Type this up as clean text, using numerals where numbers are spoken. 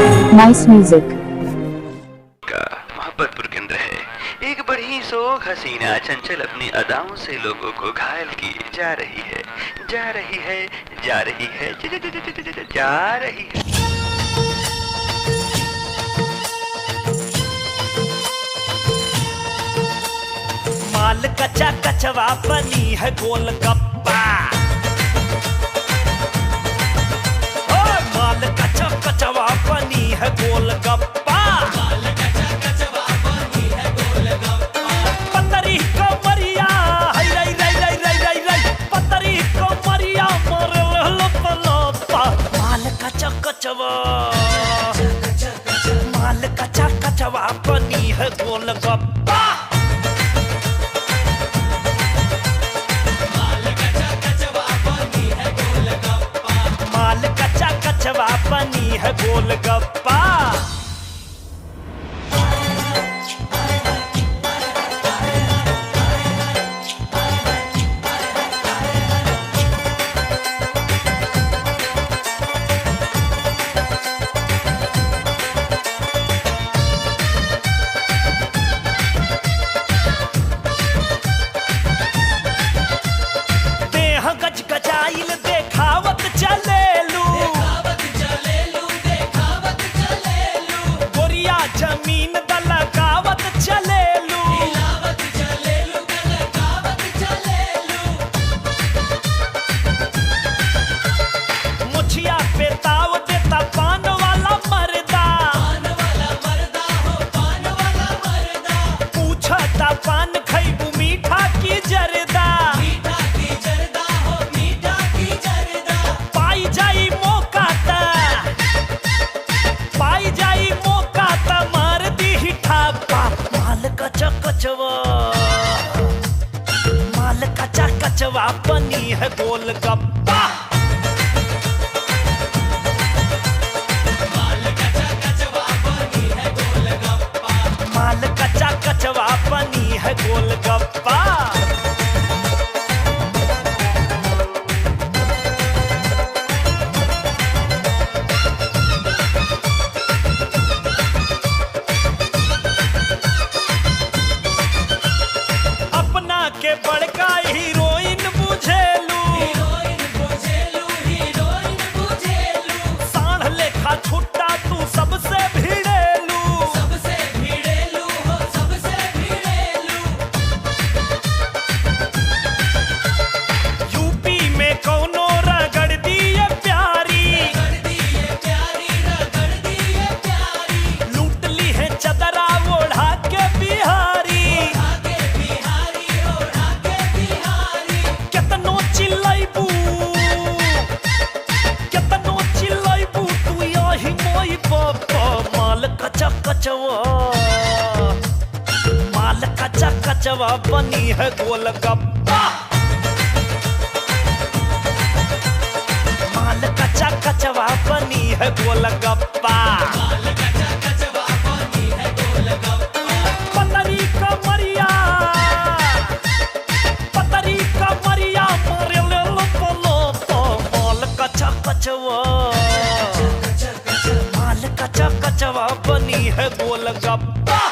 Nice music. का मोहब्बतपुर केंद्र है। एक बड़ी सोख हसीना चंचल अपनी अदाओं से लोगों को घायल की जा रही है, जा रही है, जा रही है, जा रही है। माल कच्चा कचवा बनी है गोलगप्पा, माल कच्चा कचवा बनी है गोलगप्पा, पतरी कमरिया हाय रे रे रे रे रे रे, पतरी कमरिया मोर लप लपा। माल कच्चा कचवा, माल कच्चा कचवा बनी है गोलगप्पा, माल कच्चा कचवा बनी है गोलगप्पा। देह गज गजाइल देखावत चलेलू, गोरिया जमीन दलकावत चलेलू, मुछिया पे ताव देता पान वाला मर्दा, पूछता पान खैबू मीठा की जरदा, पाई जाई मौका ता, पाई जाई मौका ता मार दी ही ठापा। माल कच्चा कचवा, माल कच्चा कचवा बनी है गोलगप्पा, माल कच्चा कचवा बनी है गोलगप्पा। अपना के बड़का हीरोइन बुझेलू, साढ़ लेखा छुट्टा तू सबसे भिड़ेलू, यूपी में कौनो रगड़ दिए प्यारी, लूट ली है चदरा ओढ़ा के बिहारी, केतनो चिल्लाइबू, केतनो चिल्लाइबू तू यही मोई बाबा। माल कच्चा कचवा, माल कच्चा कचवा बनी है गोलगप्पा, माल कच्चा कचवा बनी है गोलगप्पा, पतरी कमरिया, पतरी कमरिया मारे ले लप लप। माल कच्चा कचवा, माल कच्चा कचवा बनी है गोलगप्पा।